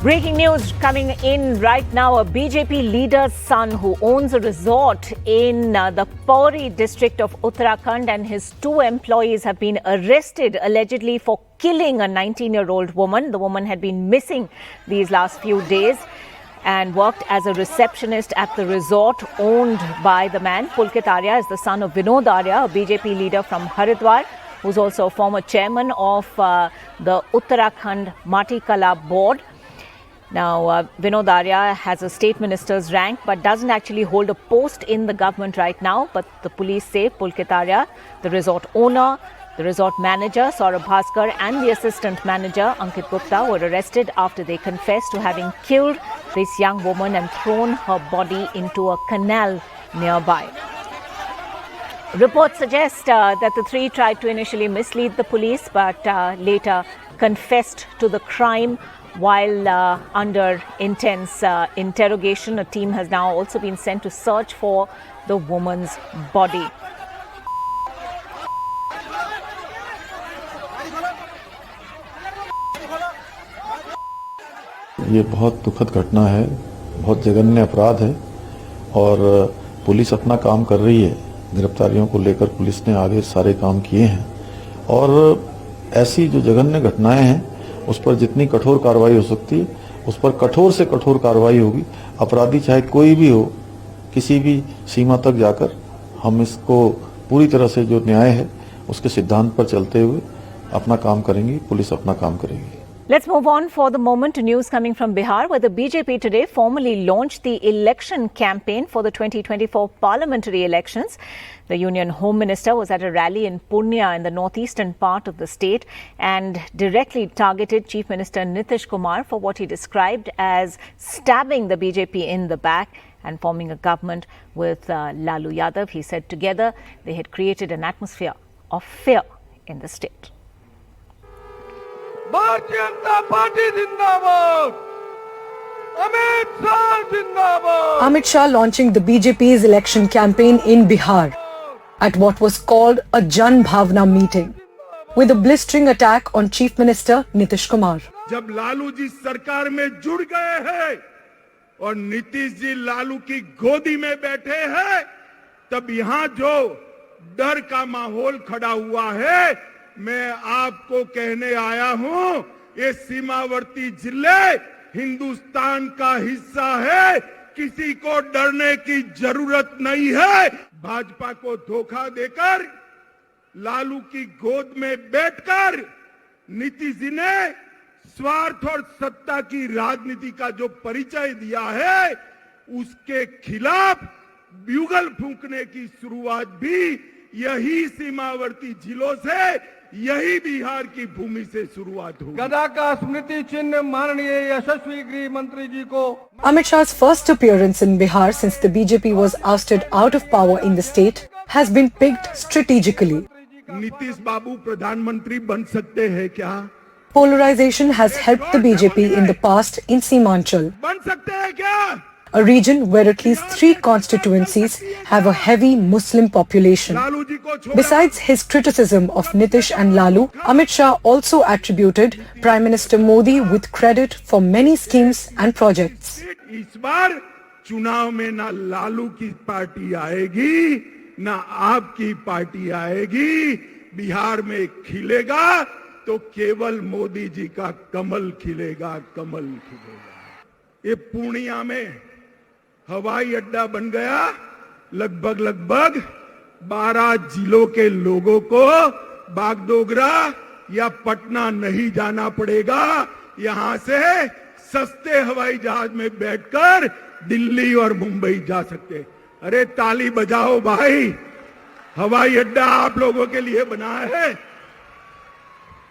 Breaking news coming in right now. A BJP leader's son who owns a resort in the Pauri district of Uttarakhand and his two employees have been arrested allegedly for killing a 19-year-old woman. The woman had been missing these last few days and worked as a receptionist at the resort owned by the man. Pulkit Arya is the son of Vinod Arya, a BJP leader from Haridwar, who's also a former chairman of the Uttarakhand Matikala board. Now, Vinod Arya has a state minister's rank but doesn't actually hold a post in the government right now. But the police say Pulkit Arya, the resort owner, the resort manager Saurabh Bhaskar and the assistant manager Ankit Gupta were arrested after they confessed to having killed this young woman and thrown her body into a canal nearby. Reports suggest that the three tried to initially mislead the police but later confessed to the crime. While under intense interrogation, a team has now also been sent to search for the woman's body. ये बहुत दुखद घटना है, बहुत जघन्य अपराध है और पुलिस अपना काम कर रही है। गिरफ्तारियों को लेकर पुलिस ने आगे सारे काम किए हैं और ऐसी जो जघन्य घटनाएं हैं उस पर जितनी कठोर कार्रवाई हो सकती है उस पर कठोर से कठोर कार्रवाई होगी। अपराधी चाहे कोई भी हो, किसी भी सीमा तक जाकर हम इसको पूरी तरह से जो न्याय है उसके सिद्धांत पर चलते हुए अपना काम करेंगे, पुलिस अपना काम करेगी। Let's move on for the moment to news coming from Bihar, where the BJP today formally launched the election campaign for the 2024 Parliamentary Elections. The Union Home Minister was at a rally in Purnia in the northeastern part of the state and directly targeted Chief Minister Nitish Kumar for what he described as stabbing the BJP in the back and forming a government with Lalu Yadav. He said together they had created an atmosphere of fear in the state. Bharatiya Janata party जिंदाबाद, अमित शाह जिंदाबाद. Amit Shah launching the BJP's election campaign in Bihar at what was called a Jan Bhavna meeting with a blistering attack on Chief Minister Nitish Kumar. जब लालू जी सरकार में जुड़ गए हैं और नीतीश जी लालू की गोदी में बैठे हैं, तब यहाँ जो डर का माहौल खड़ा हुआ है, मैं आपको कहने आया हूं, ये सीमावर्ती जिले हिंदुस्तान का हिस्सा है, किसी को डरने की जरूरत नहीं है। भाजपा को धोखा देकर लालू की गोद में बैठकर नीतीश जी ने स्वार्थ और सत्ता की राजनीति का जो परिचय दिया है, उसके खिलाफ ब्यूगल फूंकने की शुरुआत भी यही सीमावर्ती जिलों से, यही बिहार की भूमि से शुरुआत हुई। गदा का स्मृति चिन्ह माननीय यशस्वी गृह मंत्री जी को। Amit Shah's first appearance in Bihar since the BJP was ousted out of power in the state has been picked strategically. Nitish बाबू प्रधानमंत्री बन सकते हैं क्या? Polarization has helped the BJP in the past in Seemanchal, बन सकते हैं क्या? a region where at least 3 constituencies have a heavy Muslim population. Besides his criticism of Nitish and Lalu, Amit Shah also attributed Prime Minister Modi with credit for many schemes and projects. इस बार चुनाव में ना लालू की party आएगी, ना आपकी party आएगी। बिहार में खिलेगा तो केवल मोदी जी का कमल खिलेगा, कमल खिलेगा। ये पूर्णिया में हवाई अड्डा बन गया, लगभग 12 जिलों के लोगों को बागडोगरा या पटना नहीं जाना पड़ेगा। यहां से सस्ते हवाई जहाज में बैठकर दिल्ली और मुंबई जा सकते। अरे ताली बजाओ भाई, हवाई अड्डा आप लोगों के लिए बना है।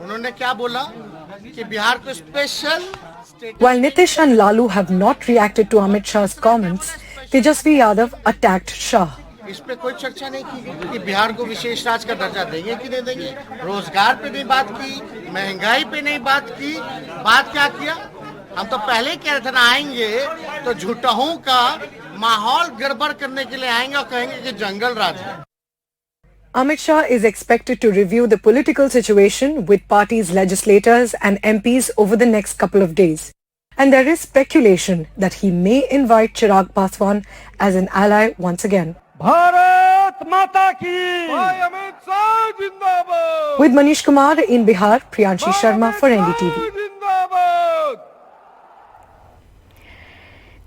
उन्होंने क्या बोला कि बिहार को special. While Nitish and Lalu have not reacted to Amit Shah's comments, Tejasvi Yadav attacked Shah. इस पे कोई चर्चा नहीं की गई कि बिहार को विशेष राज्य का दर्जा देंगे कि नहीं देंगे। रोजगार पे नहीं बात की, महंगाई पे नहीं बात की। बात क्या किया? हम तो पहले कह रहे थे ना, आएंगे तो झूठों का माहौल गड़बड़ करने के लिए आएंगे और कहेंगे कि जंगल राज है। Amit Shah is expected to review the political situation with party's legislators and MPs over the next couple of days. And there is speculation that he may invite Chirag Paswan as an ally once again. Bharat माता की भाई अमित शाह जिंदाबाद With Manish Kumar in Bihar, Priyanshi Sharma for NDTV. जिंदाबाद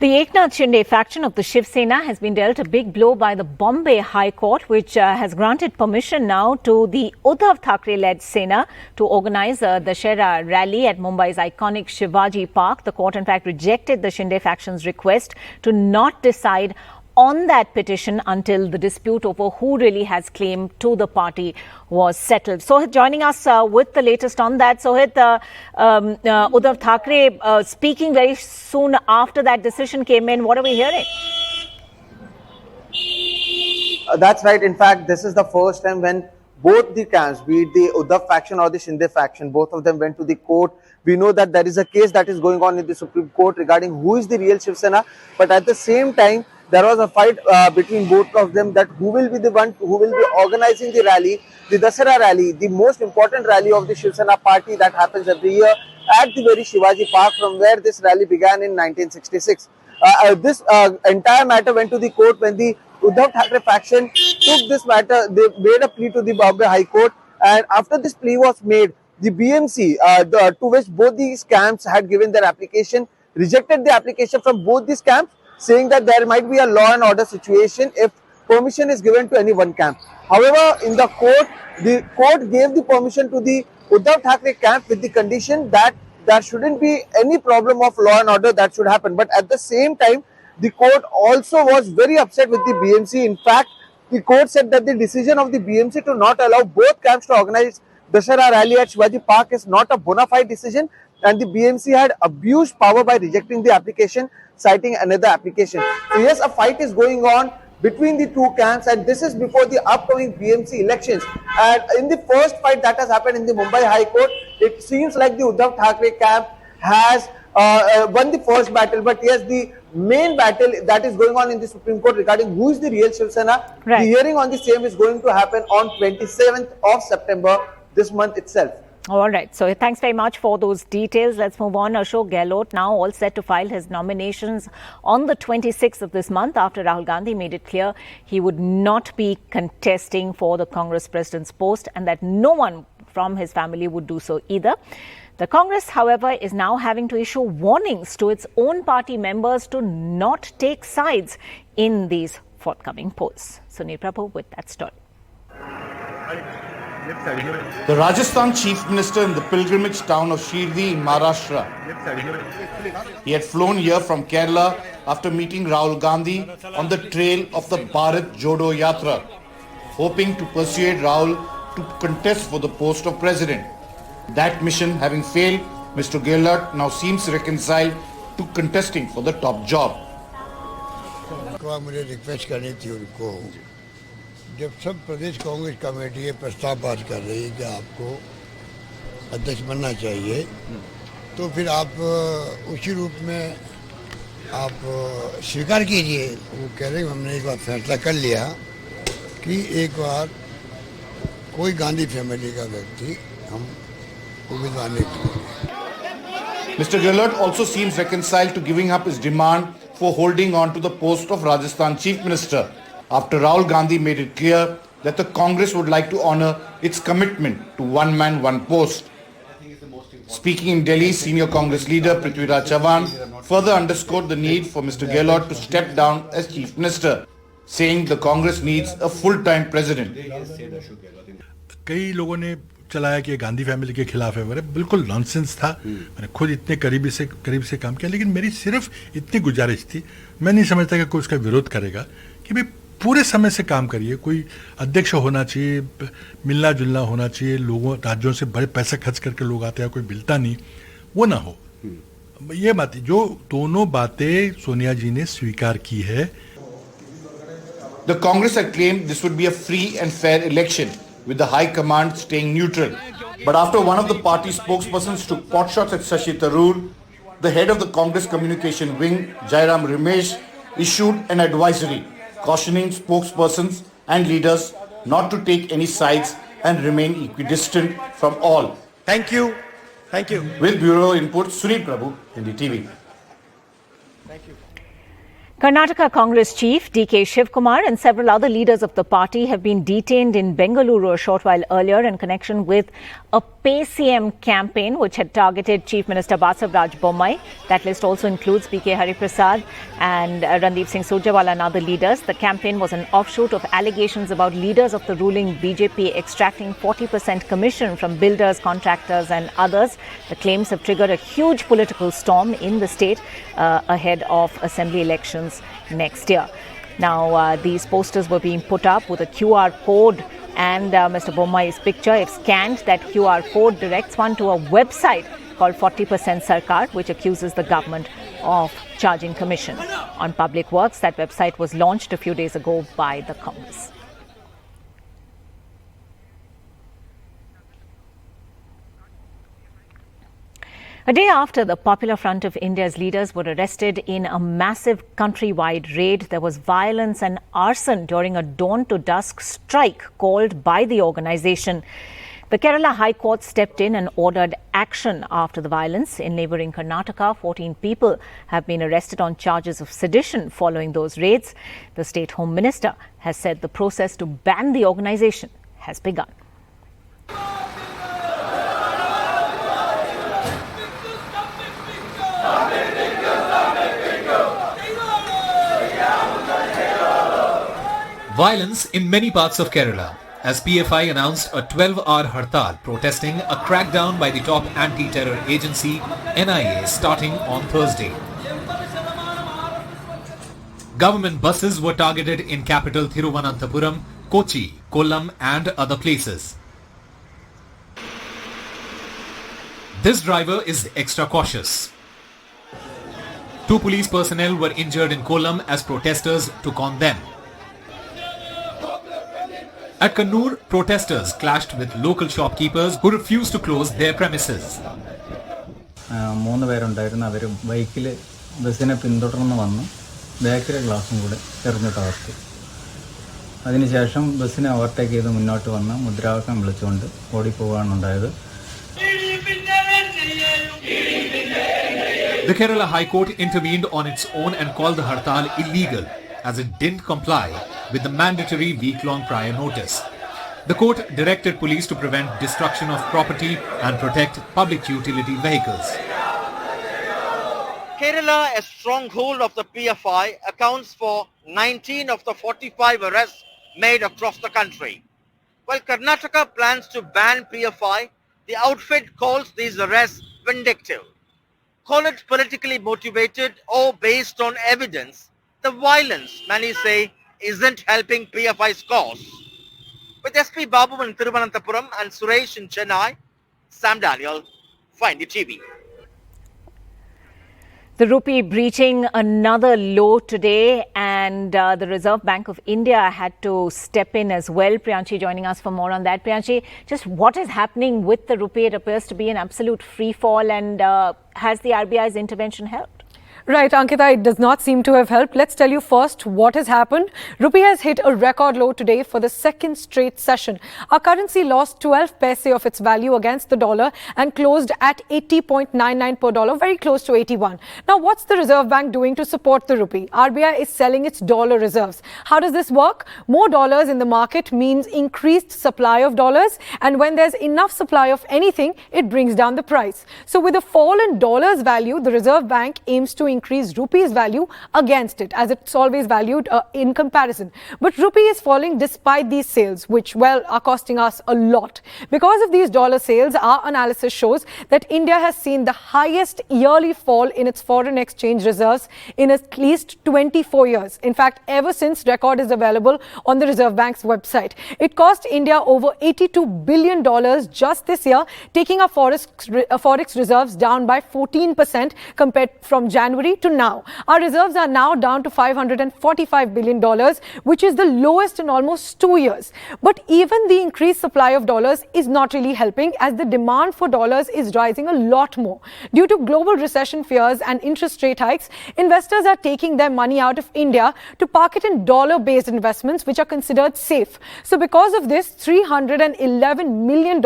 The Eknath Shinde faction of the Shiv Sena has been dealt a big blow by the Bombay High Court, which has granted permission now to the Uddhav Thackeray-led Sena to organize a Dussehra rally at Mumbai's iconic Shivaji Park. The court, in fact, rejected the Shinde faction's request to not decide on that petition until the dispute over who really has claim to the party was settled. Sohit joining us with the latest on that. Sohit, Uddhav Thackeray speaking very soon after that decision came in. What are we hearing? That's right. In fact, this is the first time when both the camps, be it the Uddhav faction or the Shinde faction, both of them went to the court. We know that there is a case that is going on in the Supreme Court regarding who is the real Shiv Sena, but at the same time, there was a fight between both of them that who will be the one who will be organizing the rally, the Dussehra rally, the most important rally of the Shiv Sena party that happens every year at the very Shivaji Park, from where this rally began in 1966. This entire matter went to the court when the Uddhav Thackeray faction took this matter. They made a plea to the Bombay High Court, and after this plea was made, the BMC, to which both these camps had given their application, rejected the application from both these camps, saying that there might be a law and order situation if permission is given to any one camp. However, in the court gave the permission to the Uddhav Thackeray camp with the condition that there shouldn't be any problem of law and order that should happen. But at the same time, the court also was very upset with the BMC. In fact, the court said that the decision of the BMC to not allow both camps to organize Dussehra rally at Shivaji Park is not a bona fide decision, and the BMC had abused power by rejecting the application, citing another application. So yes, a fight is going on between the two camps, and this is before the upcoming BMC elections. And in the first fight that has happened in the Mumbai High Court, it seems like the Uddhav Thackeray camp has won the first battle, but yes, the main battle that is going on in the Supreme Court regarding who is the real Shiv Sena, the hearing on the same is going to happen on 27th of September, this month itself. All right. So thanks very much for those details. Let's move on. Ashok Gehlot now all set to file his nominations on the 26th of this month after Rahul Gandhi made it clear he would not be contesting for the Congress president's post and that no one from his family would do so either. The Congress, however, is now having to issue warnings to its own party members to not take sides in these forthcoming polls. Sunil Prabhu with that story. The Rajasthan Chief Minister in the pilgrimage town of Shirdi in Maharashtra. He had flown here from Kerala after meeting Rahul Gandhi on the trail of the Bharat Jodo Yatra, hoping to persuade Rahul to contest for the post of president. That mission having failed, Mr. Gehlot now seems reconciled to contesting for the top job. मुझे request करनी थी उनको, जब सब प्रदेश Congress committee ये प्रस्ताव पास कर रही है कि आपको अध्यक्ष बनना चाहिए, तो फिर आप उसी रूप में आप स्वीकार कीजिए। वो कह रहे हैं हमने एक बार फैसला कर लिया कि एक बार कोई गांधी फैमिली का व्यक्ति हम उम्मीदवार नहीं करेंगे। Mr. Gehlot also seems reconciled to giving up his demand for holding on to the post of Rajasthan Chief Minister after Rahul Gandhi made it clear that the Congress would like to honour its commitment to one man, one post. Speaking in Delhi, senior Congress leader Prithviraj Chavan further underscored the need for Mr. Gehlot to step down as Chief Minister, saying the Congress needs a full-time president. कई लोगों ने चलाया कि Gandhi family के खिलाफ है, मेरे बिल्कुल नॉनसेंस था। मैंने खुद इतने करीब से काम किया, लेकिन मेरी सिर्फ इतनी गुजारिश थी, मैं नहीं समझता कि कोई उसका विरोध करेगा कि भाई पूरे समय से काम करिए, कोई अध्यक्ष होना चाहिए, मिलना जुलना होना चाहिए, लोगों राज्यों से बड़े पैसे खर्च करके लोग आते हैं, कोई मिलता नहीं, वो ना हो। ये बात जो दोनों बातें सोनिया जी ने स्वीकार की है। The Congress had claimed this would be a free and fair election, with the High Command staying neutral. But after one of the party spokespersons took potshots at Shashi Tharoor, the head of the Congress communication wing, Jairam Ramesh, issued an advisory cautioning spokespersons and leaders not to take any sides and remain equidistant from all. Thank you Thank you. With Bureau Input, Sunil Prabhu, NDTV. Karnataka Congress Chief DK Shiv Kumar and several other leaders of the party have been detained in Bengaluru a short while earlier in connection with a Pay CM campaign which had targeted Chief Minister Bommai. That list also includes PK Hariprasad and Randeep Singh Surjewala and other leaders. The campaign was an offshoot of allegations about leaders of the ruling BJP extracting 40% commission from builders, contractors and others. The claims have triggered a huge political storm in the state ahead of assembly elections next year. Now, these posters were being put up with a QR code and Mr. Bommai's picture. If scanned, that QR code directs one to a website called 40% Sarkar, which accuses the government of charging commission on public works. That website was launched a few days ago by the Congress. A day after the Popular Front of India's leaders were arrested in a massive countrywide raid, there was violence and arson during a dawn-to-dusk strike called by the organisation. The Kerala High Court stepped in and ordered action after the violence. In neighbouring Karnataka, 14 people have been arrested on charges of sedition following those raids. The State Home Minister has said the process to ban the organisation has begun. Violence in many parts of Kerala as PFI announced a 12-hour hartal protesting a crackdown by the top anti-terror agency NIA starting on Thursday. Government buses were targeted in capital Thiruvananthapuram, Kochi, Kollam and other places. This driver is extra cautious. 2 police personnel were injured in Kollam as protesters took on them. At Kannur, protesters clashed with local shopkeepers who refused to close their premises. 3 പേരുണ്ടായിരുന്നു. അവർ ബൈക്കിൽ ബസ്സിനെ പിന്തുടർന്ന് വന്നു ബാക്കിലെ ഗ്ലാസും കൂടെ എറിഞ്ഞു തകർത്തു. അതിനുശേഷം ബസ്സിനെ ഓവർടേക്ക് ചെയ്ത് മുന്നോട്ട് വന്ന് മുദ്രാവാക്യം വിളിച്ചുകൊണ്ട് ഓടിപ്പോവുകയാണ് ഉണ്ടായത്. The Kerala High Court intervened on its own and called the hartal illegal as it didn't comply with the mandatory week-long prior notice. The court directed police to prevent destruction of property and protect public utility vehicles. Kerala, a stronghold of the PFI, accounts for 19 of the 45 arrests made across the country. While Karnataka plans to ban PFI, the outfit calls these arrests vindictive. Call it politically motivated or based on evidence, the violence, many say, isn't helping PFI's cause. With SP Babu in Thiruvananthapuram and Suresh in Chennai, Sam Daniel, Find TV. The rupee breaching another low today and the Reserve Bank of India had to step in as well. Priyanshi joining us for more on that. Priyanshi, just what is happening with the rupee? It appears to be an absolute free fall and has the RBI's intervention helped? Right, Ankita, it does not seem to have helped. Let's tell you first what has happened. Rupee has hit a record low today for the second straight session. Our currency lost 12 paise of its value against the dollar and closed at 80.99 per dollar, very close to 81. Now, what's the Reserve Bank doing to support the rupee? RBI is selling its dollar reserves. How does this work? More dollars in the market means increased supply of dollars, and when there's enough supply of anything, it brings down the price. So with a fall in dollars value, the Reserve Bank aims to increase rupee's value against it, as it's always valued in comparison. But rupee is falling despite these sales, which, well, are costing us a lot. Because of these dollar sales, our analysis shows that India has seen the highest yearly fall in its foreign exchange reserves in at least 24 years. In fact, ever since record is available on the Reserve Bank's website. It cost India over $82 billion just this year, taking our forex reserves down by 14% compared from January January to now. Our reserves are now down to $545 billion, which is the lowest in almost 2 years. But even the increased supply of dollars is not really helping, as the demand for dollars is rising a lot more. Due to global recession fears and interest rate hikes, investors are taking their money out of India to park it in dollar-based investments, which are considered safe. So because of this, $311 million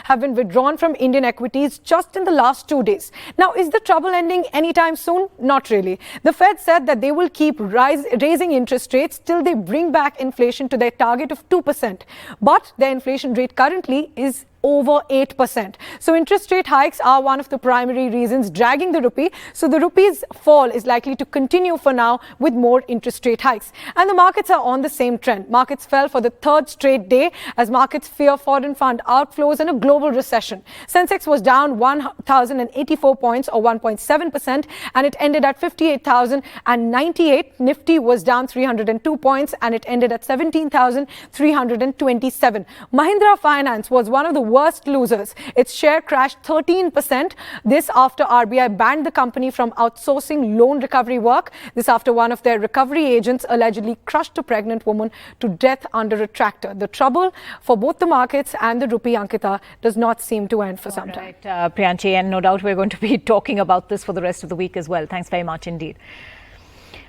have been withdrawn from Indian equities just in the last 2 days. Now, is the trouble ending anytime soon? Not really. The Fed said that they will keep raising interest rates till they bring back inflation to their target of 2%. But their inflation rate currently is over 8%. So interest rate hikes are one of the primary reasons dragging the rupee. So the rupee's fall is likely to continue for now with more interest rate hikes. And the markets are on the same trend. Markets fell for the third straight day as markets fear foreign fund outflows and a global recession. Sensex was down 1,084 points or 1.7% and it ended at 58,098. Nifty was down 302 points and it ended at 17,327. Mahindra Finance was one of the worst losers. Its share crashed 13%. This after RBI banned the company from outsourcing loan recovery work. This after one of their recovery agents allegedly crushed a pregnant woman to death under a tractor. The trouble for both the markets and the rupee, Ankita, does not seem to end for some time. Priyanshi, and no doubt we're going to be talking about this for the rest of the week as well. Thanks very much indeed.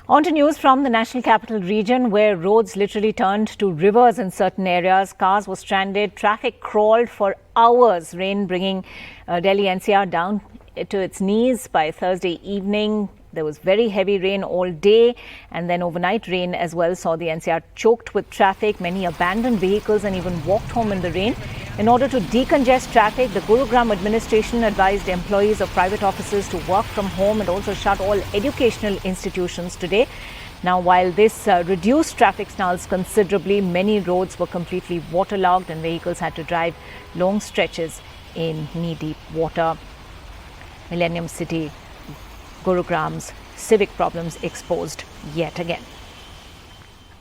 On to news from the National Capital Region, where roads literally turned to rivers in certain areas. Cars were stranded, traffic crawled for hours, rain bringing Delhi NCR down to its knees by Thursday evening. There was very heavy rain all day, and then overnight rain as well saw the NCR choked with traffic. Many abandoned vehicles and even walked home in the rain. In order to decongest traffic, the Gurugram administration advised employees of private offices to work from home and also shut all educational institutions today. Now, while this reduced traffic snarls considerably, many roads were completely waterlogged and vehicles had to drive long stretches in knee-deep water. Millennium City, Gurugram's civic problems exposed yet again.